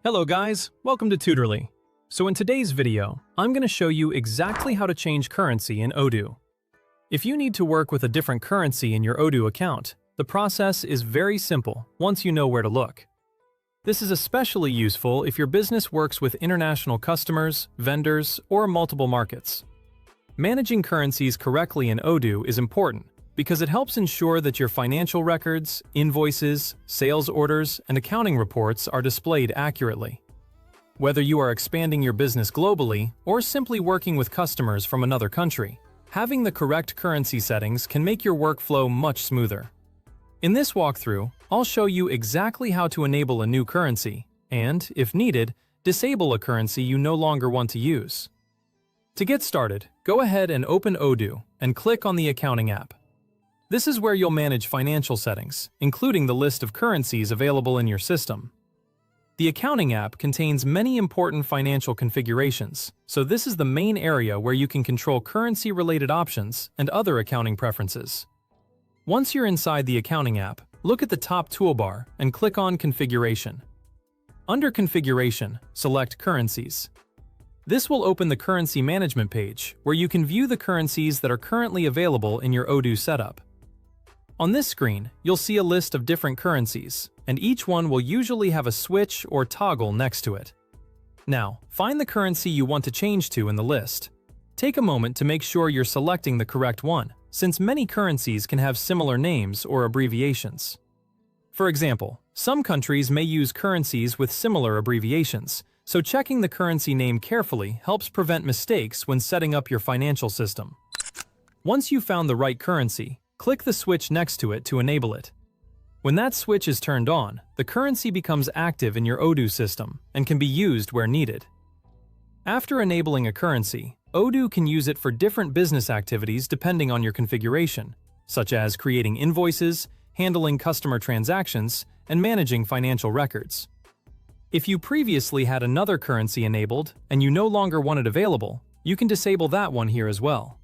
Hello guys, welcome to Tutorly. So in today's video, I'm going to show you exactly how to change currency in Odoo. If you need to work with a different currency in your Odoo account, the process is very simple once you know where to look. This is especially useful if your business works with international customers, vendors, or multiple markets. Managing currencies correctly in Odoo is important because it helps ensure that your financial records, invoices, sales orders, and accounting reports are displayed accurately. Whether you are expanding your business globally or simply working with customers from another country, having the correct currency settings can make your workflow much smoother. In this walkthrough, I'll show you exactly how to enable a new currency and, if needed, disable a currency you no longer want to use. To get started, go ahead and open Odoo and click on the Accounting app. This is where you'll manage financial settings, including the list of currencies available in your system. The Accounting app contains many important financial configurations, so this is the main area where you can control currency-related options and other accounting preferences. Once you're inside the Accounting app, look at the top toolbar and click on Configuration. Under Configuration, select Currencies. This will open the Currency Management page, where you can view the currencies that are currently available in your Odoo setup. On this screen, you'll see a list of different currencies, and each one will usually have a switch or toggle next to it. Now, find the currency you want to change to in the list. Take a moment to make sure you're selecting the correct one, since many currencies can have similar names or abbreviations. For example, some countries may use currencies with similar abbreviations, so checking the currency name carefully helps prevent mistakes when setting up your financial system. Once you've found the right currency, click the switch next to it to enable it. When that switch is turned on, the currency becomes active in your Odoo system and can be used where needed. After enabling a currency, Odoo can use it for different business activities depending on your configuration, such as creating invoices, handling customer transactions, and managing financial records. If you previously had another currency enabled and you no longer want it available, you can disable that one here as well.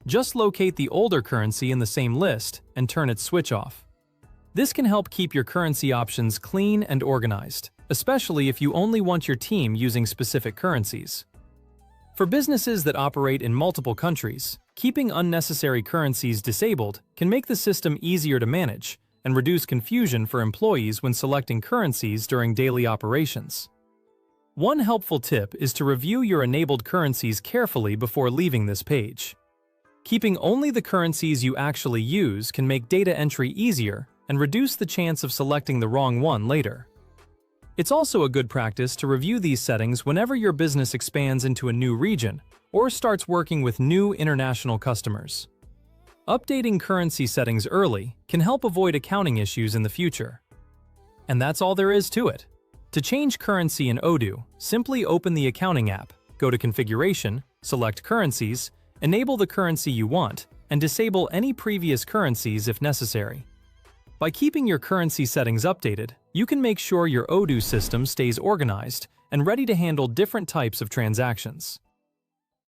Just locate the older currency in the same list and turn its switch off. This can help keep your currency options clean and organized, especially if you only want your team using specific currencies. For businesses that operate in multiple countries, keeping unnecessary currencies disabled can make the system easier to manage and reduce confusion for employees when selecting currencies during daily operations. One helpful tip is to review your enabled currencies carefully before leaving this page. Keeping only the currencies you actually use can make data entry easier and reduce the chance of selecting the wrong one later. It's also a good practice to review these settings whenever your business expands into a new region or starts working with new international customers. Updating currency settings early can help avoid accounting issues in the future. And that's all there is to it. To change currency in Odoo, simply open the Accounting app, go to Configuration, select Currencies, enable the currency you want, and disable any previous currencies if necessary. By keeping your currency settings updated, you can make sure your Odoo system stays organized and ready to handle different types of transactions.